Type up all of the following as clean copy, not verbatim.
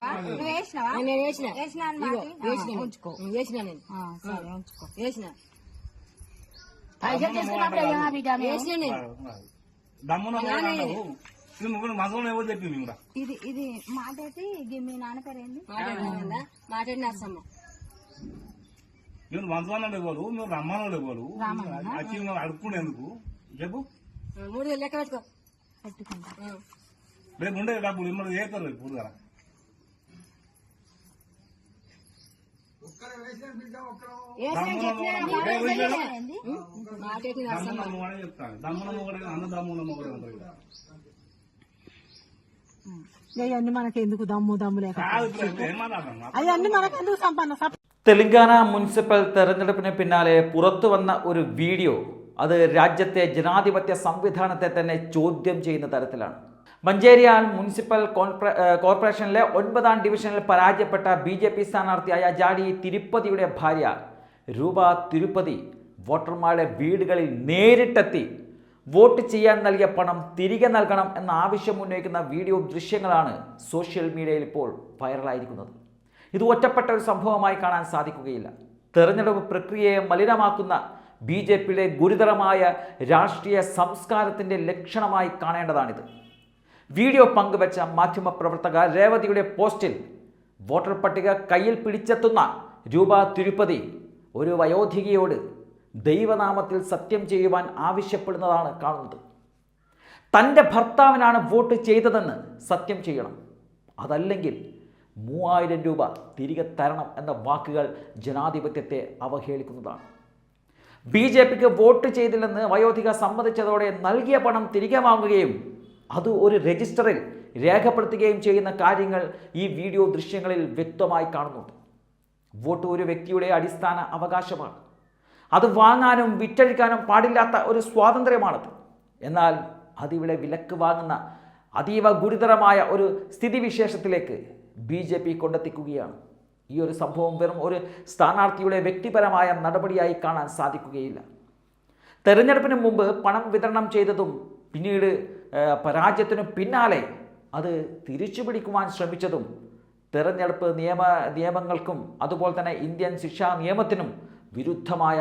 ఇది మాటేసి మీ నాన్న పేరేంది మాటేడి నర్సమ్మ. నేను వంశవాళ్ళు ఇవ్వరు, నువ్వు రమ్మని ఇవ్వరు, వచ్చి అడుక్కునేందుకు చెప్పు. 3,000 లెక్క పెట్టుకో. రేపు ఉండే డబ్బులు ఇమ్మడి చేస్తారు రేపు పూర్తిగా. చెప్తాను దమ్మునమ్మ కూడా అన్న దమ్మునమ్మ కూడా ఉంటారు. అవన్నీ మనకెందుకు దమ్ము దమ్ములే అవన్నీ మనకెందుకు సంపన్న. തെലങ്കാന മുനിസിപ്പൽ തെരഞ്ഞെടുപ്പിന് പിന്നാലെ പുറത്തു വന്ന ഒരു വീഡിയോ അത് രാജ്യത്തെ ജനാധിപത്യ സംവിധാനത്തെ തന്നെ ചോദ്യം ചെയ്യുന്ന തരത്തിലാണ്. മഞ്ചേരിയാൽ മുനിസിപ്പൽ കോർപ്പറേഷനിലെ 9ാം ഡിവിഷനിൽ പരാജയപ്പെട്ട BJP സ്ഥാനാർത്ഥിയായ ജാഡി തിരുപ്പതിയുടെ ഭാര്യ രൂപ തിരുപ്പതി വോട്ടർമാരുടെ വീടുകളിൽ നേരിട്ടെത്തി വോട്ട് ചെയ്യാൻ നൽകിയ പണം തിരികെ നൽകണം എന്ന ആവശ്യം ഉന്നയിക്കുന്ന വീഡിയോ ദൃശ്യങ്ങളാണ് സോഷ്യൽ മീഡിയയിൽ ഇപ്പോൾ വൈറലായിരിക്കുന്നത്. ഇത് ഒറ്റപ്പെട്ട ഒരു സംഭവമായി കാണാൻ സാധിക്കുകയില്ല. തെരഞ്ഞെടുപ്പ് പ്രക്രിയയെ മലിനമാക്കുന്ന BJPയുടെ ഗുരുതരമായ രാഷ്ട്രീയ സംസ്കാരത്തിൻ്റെ ലക്ഷണമായി കാണേണ്ടതാണിത്. വീഡിയോ പങ്കുവച്ച മാധ്യമപ്രവർത്തക രേവതിയുടെ പോസ്റ്റിൽ വോട്ടർ പട്ടിക കയ്യിൽ പിടിച്ചെത്തുന്ന രൂപ തിരുപ്പതി ഒരു വയോധികയോട് ദൈവനാമത്തിൽ സത്യം ചെയ്യുവാൻ ആവശ്യപ്പെടുന്നതാണ് കാണുന്നത്. തൻ്റെ ഭർത്താവിനാണ് വോട്ട് ചെയ്തതെന്ന് സത്യം ചെയ്യണം, അതല്ലെങ്കിൽ 3000 രൂപ തിരികെ തരണം എന്ന വാക്കുകൾ ജനാധിപത്യത്തെ അവഹേളിക്കുന്നതാണ്. BJPക്ക് വോട്ട് ചെയ്തില്ലെന്ന് വയോധിക സമ്മതിച്ചതോടെ നൽകിയ പണം തിരികെ വാങ്ങുകയും അത് ഒരു രജിസ്റ്ററിൽ രേഖപ്പെടുത്തുകയും ചെയ്യുന്ന കാര്യങ്ങൾ ഈ വീഡിയോ ദൃശ്യങ്ങളിൽ വ്യക്തമായി കാണുന്നുണ്ട്. വോട്ട് ഒരു വ്യക്തിയുടെ അടിസ്ഥാന അവകാശമാണ്. അത് വാങ്ങാനും വിറ്റഴിക്കാനും പാടില്ലാത്ത ഒരു സ്വാതന്ത്ര്യമാണത്. എന്നാൽ അതിവിടെ വിലക്ക് വാങ്ങുന്ന അതീവ ഗുരുതരമായ ഒരു സ്ഥിതിവിശേഷത്തിലേക്ക് BJP കൊണ്ടെത്തിക്കുകയാണ്. ഈ ഒരു സംഭവം വെറും ഒരു സ്ഥാനാർത്ഥിയുടെ വ്യക്തിപരമായ നടപടിയായി കാണാൻ സാധിക്കുകയില്ല. തെരഞ്ഞെടുപ്പിന് മുമ്പ് പണം വിതരണം ചെയ്തതും പിന്നീട് പരാജയത്തിനു പിന്നാലെ അത് തിരിച്ചു പിടിക്കുവാൻ ശ്രമിച്ചതും തെരഞ്ഞെടുപ്പ് നിയമങ്ങൾക്കും അതുപോലെ തന്നെ ഇന്ത്യൻ ശിക്ഷാ നിയമത്തിനും വിരുദ്ധമായ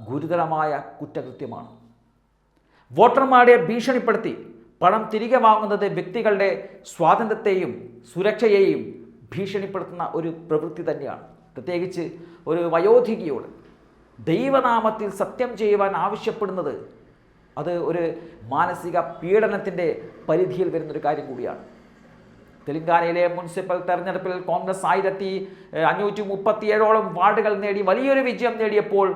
ഗുരുതരമായ കുറ്റകൃത്യമാണ്. വോട്ടർമാരെ ഭീഷണിപ്പെടുത്തി പണം തിരികെ വാങ്ങുന്നത് വ്യക്തികളുടെ സ്വാതന്ത്ര്യത്തെയും സുരക്ഷയെയും ഭീഷണിപ്പെടുത്തുന്ന ഒരു പ്രവൃത്തി തന്നെയാണ്. പ്രത്യേകിച്ച് ഒരു വയോധികയോട് ദൈവനാമത്തിൽ സത്യം ചെയ്യുവാൻ ആവശ്യപ്പെടുന്നത് അത് ഒരു മാനസിക പീഡനത്തിൻ്റെ പരിധിയിൽ വരുന്നൊരു കാര്യം കൂടിയാണ്. തെലങ്കാനയിലെ മുനിസിപ്പൽ തെരഞ്ഞെടുപ്പിൽ കോൺഗ്രസ് 1537ഓളം വാർഡുകൾ നേടി വലിയൊരു വിജയം നേടിയപ്പോൾ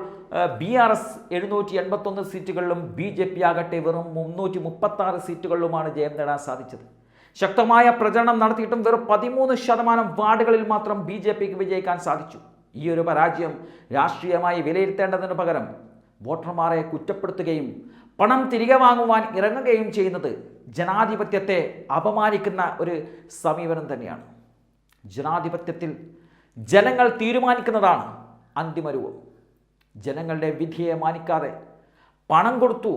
BRS 781 സീറ്റുകളിലും BJP ആകട്ടെ വെറും 336 സീറ്റുകളിലുമാണ് ജയം നേടാൻ സാധിച്ചത്. ശക്തമായ പ്രചരണം നടത്തിയിട്ടും വെറും 13% വാർഡുകളിൽ മാത്രം BJPക്ക് വിജയിക്കാൻ സാധിച്ചു. ഈ ഒരു പരാജയം രാഷ്ട്രീയമായി വിലയിരുത്തേണ്ടതിന് പകരം വോട്ടർമാരെ കുറ്റപ്പെടുത്തുകയും പണം തിരികെ വാങ്ങുവാൻ ഇറങ്ങുകയും ചെയ്യുന്നത് ജനാധിപത്യത്തെ അപമാനിക്കുന്ന ഒരു സമീപനം തന്നെയാണ്. ജനാധിപത്യത്തിൽ ജനങ്ങൾ തീരുമാനിക്കുന്നതാണ് അന്തിമരൂപം. ജനങ്ങളുടെ വിധിയെ മാനിക്കാതെ പണം കൊടുത്തു,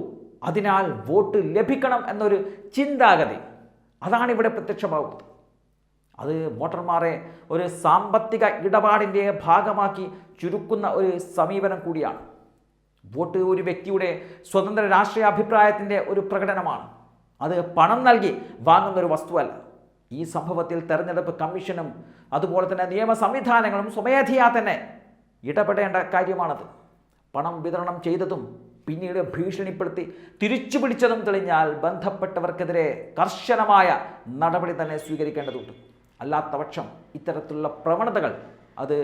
അതിനാൽ വോട്ട് ലഭിക്കണം എന്നൊരു ചിന്താഗതി അതാണ് ഇവിടെ പ്രത്യക്ഷമാകുന്നത്. അത് വോട്ടർമാരെ ഒരു സാമ്പത്തിക ഇടപാടിൻ്റെ ഭാഗമാക്കി ചുരുക്കുന്ന ഒരു സമീപനം കൂടിയാണ്. വോട്ട് ഒരു വ്യക്തിയുടെ സ്വതന്ത്ര രാഷ്ട്രീയ അഭിപ്രായത്തിൻ്റെ ഒരു പ്രകടനമാണ്. അത് പണം നൽകി വാങ്ങുന്നൊരു വസ്തുവല്ല. ഈ സംഭവത്തിൽ തെരഞ്ഞെടുപ്പ് കമ്മീഷനും അതുപോലെ തന്നെ നിയമ സംവിധാനങ്ങളും സ്വമേധയാ തന്നെ ഇടപെടേണ്ട കാര്യമാണത്. പണം വിതരണം ചെയ്തതും പിന്നീട് ഭീഷണിപ്പെടുത്തി തിരിച്ചു പിടിച്ചതും തെളിഞ്ഞാൽ ബന്ധപ്പെട്ടവർക്കെതിരെ കർശനമായ നടപടി തന്നെ സ്വീകരിക്കേണ്ടതുണ്ട്. അല്ലാത്തപക്ഷം ഇത്തരത്തിലുള്ള പ്രവണതകൾ അത്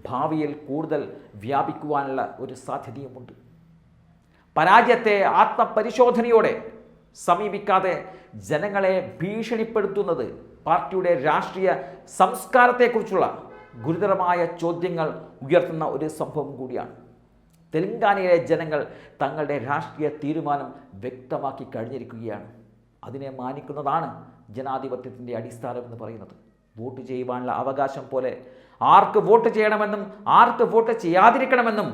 ഭാവിയിൽ കൂടുതൽ വ്യാപിക്കുവാനുള്ള ഒരു സാധ്യതയുമുണ്ട്. പരാജയത്തെ ആത്മപരിശോധനയോടെ സമീപിക്കാതെ ജനങ്ങളെ ഭീഷണിപ്പെടുത്തുന്നത് പാർട്ടിയുടെ രാഷ്ട്രീയ സംസ്കാരത്തെക്കുറിച്ചുള്ള ഗുരുതരമായ ചോദ്യങ്ങൾ ഉയർത്തുന്ന ഒരു സംഭവം കൂടിയാണ്. തെലങ്കാനയിലെ ജനങ്ങൾ തങ്ങളുടെ രാഷ്ട്രീയ തീരുമാനം വ്യക്തമാക്കി കഴിഞ്ഞിരിക്കുകയാണ്. അതിനെ മാനിക്കുന്നതാണ് ജനാധിപത്യത്തിൻ്റെ അടിസ്ഥാനമെന്ന് പറയുന്നത്. വോട്ട് ചെയ്യുവാനുള്ള അവകാശം പോലെ ആർക്ക് വോട്ട് ചെയ്യണമെന്നും ആർക്ക് വോട്ട് ചെയ്യാതിരിക്കണമെന്നും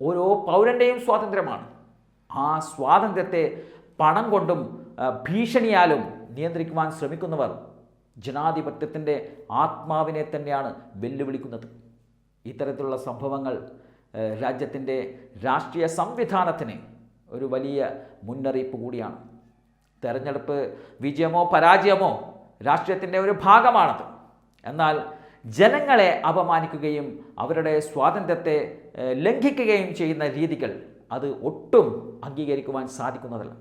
ഓരോ പൗരൻ്റെയും സ്വാതന്ത്ര്യമാണ്. ആ സ്വാതന്ത്ര്യത്തെ പണം കൊണ്ടും ഭീഷണിയാലും നിയന്ത്രിക്കുവാൻ ശ്രമിക്കുന്നവർ ജനാധിപത്യത്തിൻ്റെ ആത്മാവിനെ തന്നെയാണ് വെല്ലുവിളിക്കുന്നത്. ഇത്തരത്തിലുള്ള സംഭവങ്ങൾ രാജ്യത്തിൻ്റെ രാഷ്ട്രീയ സംവിധാനത്തിന് ഒരു വലിയ മുന്നറിയിപ്പ് കൂടിയാണ്. തെരഞ്ഞെടുപ്പ് വിജയമോ പരാജയമോ രാഷ്ട്രീയത്തിൻ്റെ ഒരു ഭാഗമാണത്. എന്നാൽ ജനങ്ങളെ അപമാനിക്കുകയും അവരുടെ സ്വാതന്ത്ര്യത്തെ ലംഘിക്കുകയും ചെയ്യുന്ന രീതികൾ അത് ഒട്ടും അംഗീകരിക്കുവാൻ സാധിക്കുന്നതല്ല.